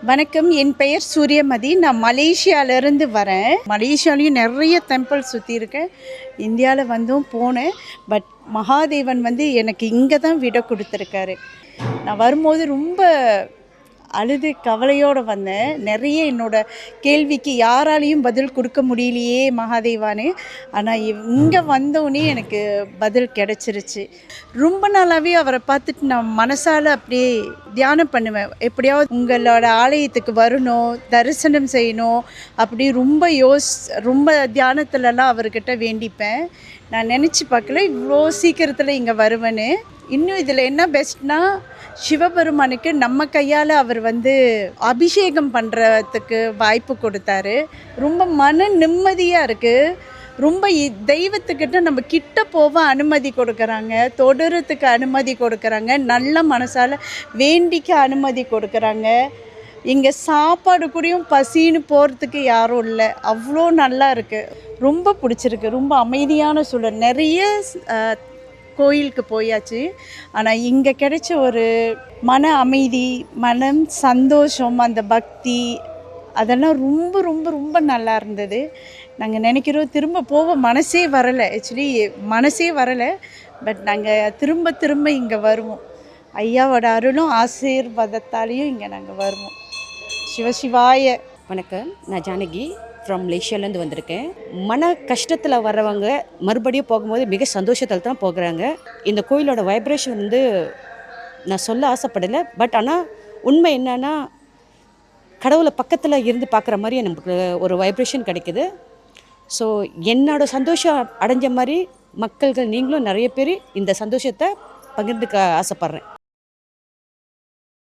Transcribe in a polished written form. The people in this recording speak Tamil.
வணக்கம். என் பெயர் சூரியமதி. நான் மலேசியாவிலேருந்து வரேன். மலேசியாலேயும் நிறைய டெம்பிள் சுற்றியிருக்கேன். இந்தியாவில் வந்தும் போனேன். பட் மகாதேவன் எனக்கு இங்கே தான் விடை கொடுத்துருக்காரு. நான் வரும்போது ரொம்ப அழுது கவலையோடு வந்தேன். நிறைய என்னோடய கேள்விக்கு யாராலையும் பதில் கொடுக்க முடியலையே மகாதேவான்னு. ஆனால் இங்கே வந்தோடனே எனக்கு பதில் கிடச்சிருச்சு. ரொம்ப நாளாகவே அவரை பார்த்துட்டு நான் மனசால் அப்படியே தியானம் பண்ணுவேன். எப்படியாவது உங்களோட ஆலயத்துக்கு வரணும், தரிசனம் செய்யணும், அப்படி ரொம்ப தியானத்துலலாம் அவர்கிட்ட வேண்டிப்பேன். நான் நினச்சி பார்க்கல இவ்வளோ சீக்கிரத்தில் இங்கே வருவேன்னு. இன்னும் இதில் என்ன பெஸ்ட்னா, சிவபெருமானுக்கு நம்ம கையால் அவர் அபிஷேகம் பண்ணுறதுக்கு வாய்ப்பு கொடுத்தாரு. ரொம்ப மன நிம்மதியாக இருக்குது. ரொம்ப தெய்வத்துக்கிட்ட நம்ம கிட்ட போக அனுமதி கொடுக்குறாங்க, தொடரத்துக்கு அனுமதி கொடுக்குறாங்க, நல்ல மனசால் வேண்டிக்க அனுமதி கொடுக்குறாங்க. இங்கே சாப்பாடு கூடயும் பசின்னு போகிறதுக்கு யாரும் இல்லை. அவ்வளோ நல்லா இருக்குது. ரொம்ப பிடிச்சிருக்கு. ரொம்ப அமைதியான சூழல். நிறைய கோயிலுக்கு போயாச்சு. ஆனால் இங்கே கிடைச்ச ஒரு மன அமைதி, மனம் சந்தோஷம், அந்த பக்தி, அதெல்லாம் ரொம்ப ரொம்ப ரொம்ப நல்லா இருந்தது. நாங்கள் நினைக்கிறோம் திரும்ப போக மனசே வரலை. ஆக்சுவலி மனசே வரலை. பட் நாங்கள் திரும்ப திரும்ப இங்கே வருவோம். ஐயாவோட அருளும் ஆசீர்வாதத்தாலேயும் இங்கே நாங்கள் வருவோம். சிவசிவாய. வணக்கம். நான் ஜானகி ஃப்ரம் மலேசியாவிலேருந்து வந்திருக்கேன். மன கஷ்டத்தில் வர்றவங்க மறுபடியும் போகும்போது மிக சந்தோஷத்தில் தான் போகிறாங்க. இந்த கோயிலோட வைப்ரேஷன் நான் சொல்ல ஆசைப்படலை. பட் ஆனால் உண்மை என்னன்னா, கடவுளை பக்கத்தில் இருந்து பார்க்குற மாதிரி நமக்கு ஒரு வைப்ரேஷன் கிடைக்குது. ஸோ என்னோடய சந்தோஷம் அடைஞ்ச மாதிரி மக்கள்கள் நீங்களும் நிறைய பேர் இந்த சந்தோஷத்தை பகிர்ந்துக்க ஆசைப்பட்றேன்.